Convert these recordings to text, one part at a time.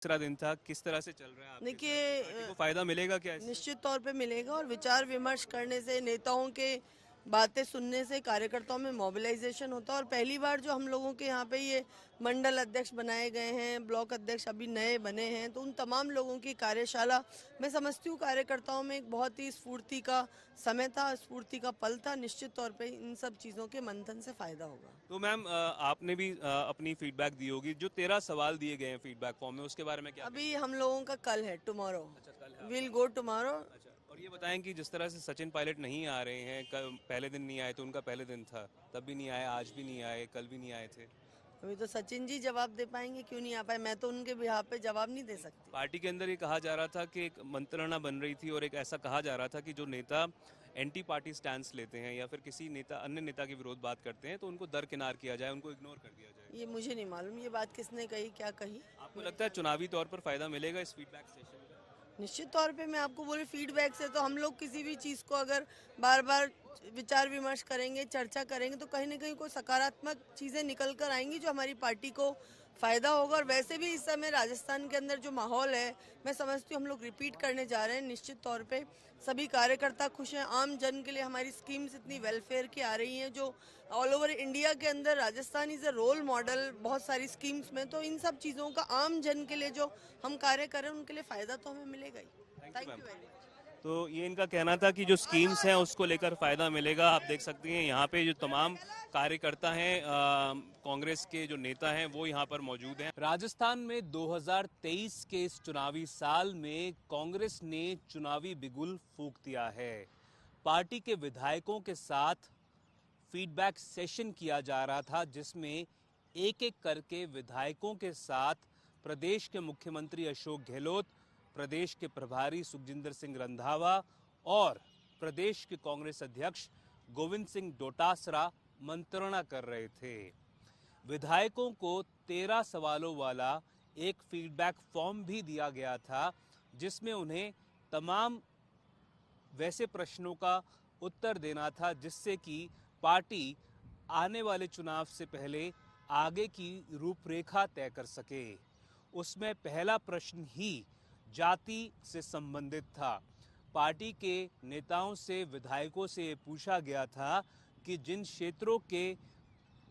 तीसरा दिन था, किस तरह से चल रहा है आपके देखिए, साथ? पार्टी को फायदा मिलेगा क्या इससे? निश्चित तौर पे मिलेगा और विचार विमर्श करने से, नेताओं के बातें सुनने से कार्यकर्ताओं में मोबिलाइजेशन होता है। और पहली बार जो हम लोगों के यहाँ पे ये मंडल अध्यक्ष बनाए गए हैं, ब्लॉक अध्यक्ष अभी नए बने हैं, तो उन तमाम लोगों की कार्यशाला मैं समझती हूँ कार्यकर्ताओं में एक बहुत ही स्फूर्ति का समय था, स्फूर्ति का पल था। निश्चित तौर पे इन सब चीज़ों के मंथन से फायदा होगा। तो मैम आपने भी अपनी फीडबैक दी होगी, जो 13 सवाल दिए गए हैं फीडबैक फॉर्म में, उसके बारे में क्या अभी कहेंगे? हम लोगों का कल है, टुमारो अच्छा, कल है विल आपका। Go tomorrow. अच्छा, और ये बताएं कि जिस तरह से सचिन पायलट नहीं आ रहे हैं, कल पहले दिन नहीं आए, तो उनका पहले दिन था, तब भी नहीं आए, आज भी नहीं आए, कल भी नहीं आए थे। अभी तो सचिन जी जवाब दे पाएंगे, क्यों नहीं आ पाए। मैं तो उनके बिहाफ पे जवाब नहीं दे सकती। पार्टी के अंदर ये कहा जा रहा था कि एक मंत्रणा बन रही थी और एक ऐसा कहा जा रहा था कि जो नेता एंटी पार्टी स्टैंड लेते हैं या फिर किसी नेता अन्य नेता के विरोध बात करते हैं, तो उनको दरकिनार किया जाए, उनको इग्नोर कर दिया जाए। ये मुझे नहीं मालूम, ये बात किसने कही, क्या कही। आपको लगता है चुनावी तौर पर फायदा मिलेगा इस फीडबैक सेशन का? निश्चित तौर पे मैं आपको बोले, फीडबैक से तो हम लोग किसी भी चीज़ को अगर बार बार विचार विमर्श करेंगे, चर्चा करेंगे, तो कहीं ना कहीं कोई सकारात्मक चीज़ें निकल कर आएंगी जो हमारी पार्टी को फ़ायदा होगा। और वैसे भी इस समय राजस्थान के अंदर जो माहौल है, मैं समझती हूँ हम लोग रिपीट करने जा रहे हैं। निश्चित तौर पे सभी कार्यकर्ता खुश हैं। आम जन के लिए हमारी स्कीम्स इतनी वेलफेयर की आ रही हैं जो ऑल ओवर इंडिया के अंदर Rajasthan is a role model बहुत सारी स्कीम्स में। तो इन सब चीज़ों का आम जन के लिए जो हम कार्य कर रहे हैं, उनके लिए फ़ायदा तो हमें मिलेगा ही। Thank you thank ma'am. You very much. तो ये इनका कहना था कि जो स्कीम्स हैं उसको लेकर फायदा मिलेगा। आप देख सकती हैं यहाँ पे जो तमाम कार्यकर्ता हैं, कांग्रेस के जो नेता हैं, वो यहाँ पर मौजूद हैं। राजस्थान में 2023 के इस चुनावी साल में कांग्रेस ने चुनावी बिगुल फूंक दिया है। पार्टी के विधायकों के साथ फीडबैक सेशन किया जा रहा था, जिसमें एक एक करके विधायकों के साथ प्रदेश के मुख्यमंत्री अशोक गहलोत, प्रदेश के प्रभारी सुखजिंदर सिंह रंधावा और प्रदेश के कांग्रेस अध्यक्ष गोविंद सिंह डोटासरा मंत्रणा कर रहे थे। विधायकों को 13 सवालों वाला एक फीडबैक फॉर्म भी दिया गया था, जिसमें उन्हें तमाम वैसे प्रश्नों का उत्तर देना था जिससे कि पार्टी आने वाले चुनाव से पहले आगे की रूपरेखा तय कर सके। उसमें पहला प्रश्न ही जाति से संबंधित था। पार्टी के नेताओं से, विधायकों से ये पूछा गया था कि जिन क्षेत्रों के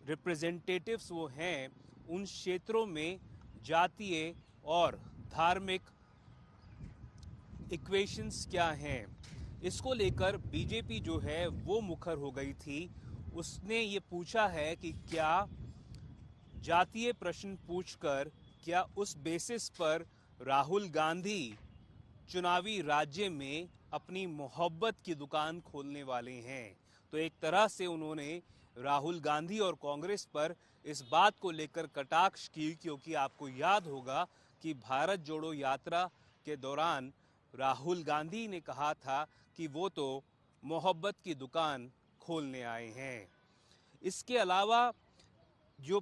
रिप्रेजेंटेटिव्स वो हैं, उन क्षेत्रों में जातीय और धार्मिक इक्वेशंस क्या हैं। इसको लेकर बीजेपी जो है वो मुखर हो गई थी। उसने ये पूछा है कि क्या जातीय प्रश्न पूछकर क्या उस बेसिस पर राहुल गांधी चुनावी राज्य में अपनी मोहब्बत की दुकान खोलने वाले हैं। तो एक तरह से उन्होंने राहुल गांधी और कांग्रेस पर इस बात को लेकर कटाक्ष की, क्योंकि आपको याद होगा कि भारत जोड़ो यात्रा के दौरान राहुल गांधी ने कहा था कि वो तो मोहब्बत की दुकान खोलने आए हैं। इसके अलावा जो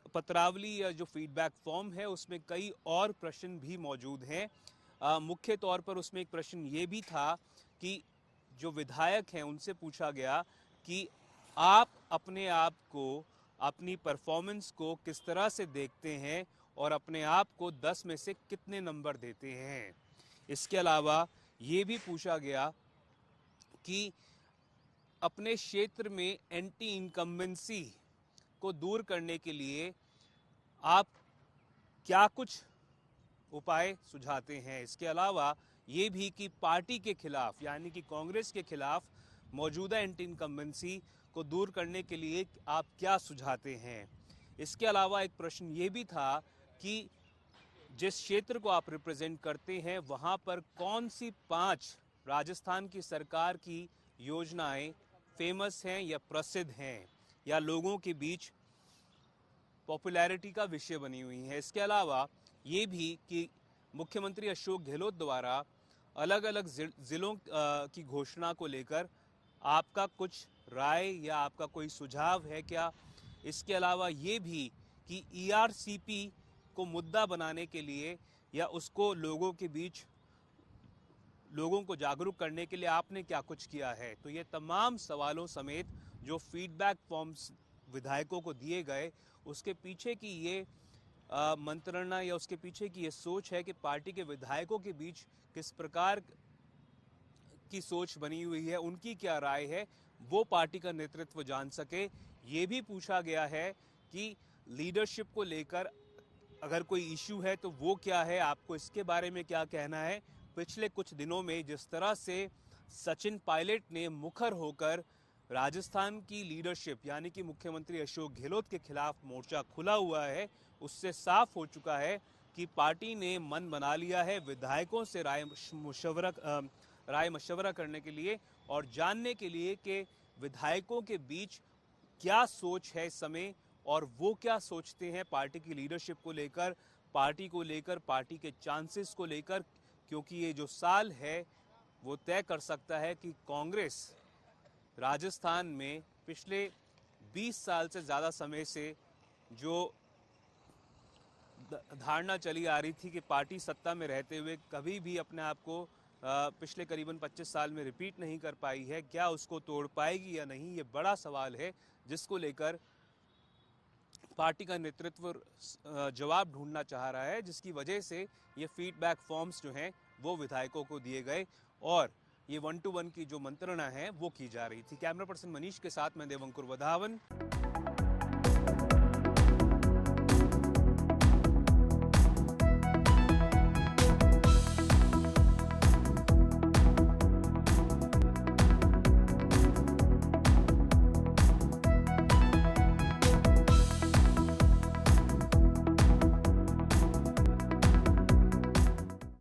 पत्रावली या जो फीडबैक फॉर्म है, उसमें कई और प्रश्न भी मौजूद हैं। मुख्य तौर पर उसमें एक प्रश्न ये भी था कि जो विधायक हैं उनसे पूछा गया कि आप अपने आप को, अपनी परफॉर्मेंस को किस तरह से देखते हैं और अपने आप को 10 में से कितने नंबर देते हैं। इसके अलावा ये भी पूछा गया कि अपने क्षेत्र में एंटी इनकम्बेंसी को दूर करने के लिए आप क्या कुछ उपाय सुझाते हैं। इसके अलावा ये भी कि पार्टी के खिलाफ, यानी कि कांग्रेस के खिलाफ मौजूदा एंटी इनकम्बेंसी को दूर करने के लिए आप क्या सुझाते हैं। इसके अलावा एक प्रश्न ये भी था कि जिस क्षेत्र को आप रिप्रेजेंट करते हैं, वहाँ पर कौन सी 5 राजस्थान की सरकार की योजनाएं फेमस हैं या प्रसिद्ध हैं या लोगों के बीच पॉपुलैरिटी का विषय बनी हुई है। इसके अलावा ये भी कि मुख्यमंत्री अशोक गहलोत द्वारा अलग अलग जिलों की घोषणा को लेकर आपका कुछ राय या आपका कोई सुझाव है क्या। इसके अलावा ये भी कि ईआरसीपी को मुद्दा बनाने के लिए या उसको लोगों के बीच, लोगों को जागरूक करने के लिए आपने क्या कुछ किया है। तो ये तमाम सवालों समेत जो फीडबैक फॉर्म्स विधायकों को दिए गए, उसके पीछे की ये मंत्रणा या उसके पीछे की ये सोच है कि पार्टी के विधायकों के बीच किस प्रकार की सोच बनी हुई है, उनकी क्या राय है, वो पार्टी का नेतृत्व जान सके। ये भी पूछा गया है कि लीडरशिप को लेकर अगर कोई इश्यू है तो वो क्या है, आपको इसके बारे में क्या कहना है। पिछले कुछ दिनों में जिस तरह से सचिन पायलट ने मुखर होकर राजस्थान की लीडरशिप यानी कि मुख्यमंत्री अशोक गहलोत के खिलाफ मोर्चा खुला हुआ है, उससे साफ हो चुका है कि पार्टी ने मन बना लिया है विधायकों से राय मशवरा करने के लिए और जानने के लिए कि विधायकों के बीच क्या सोच है इस समय और वो क्या सोचते हैं पार्टी की लीडरशिप को लेकर, पार्टी के चांसेस को लेकर, क्योंकि ये जो साल है वो तय कर सकता है कि कांग्रेस राजस्थान में पिछले 20 साल से ज़्यादा समय से जो धारणा चली आ रही थी कि पार्टी सत्ता में रहते हुए कभी भी अपने आप को पिछले करीबन 25 साल में रिपीट नहीं कर पाई है, क्या उसको तोड़ पाएगी या नहीं, ये बड़ा सवाल है जिसको लेकर पार्टी का नेतृत्व जवाब ढूंढना चाह रहा है, जिसकी वजह से ये फीडबैक फॉर्म्स जो हैं वो विधायकों को दिए गए और ये 1-to-1 की जो मंत्रणा है वो की जा रही थी। कैमरा पर्सन मनीष के साथ मैं देवंकुर वधावन।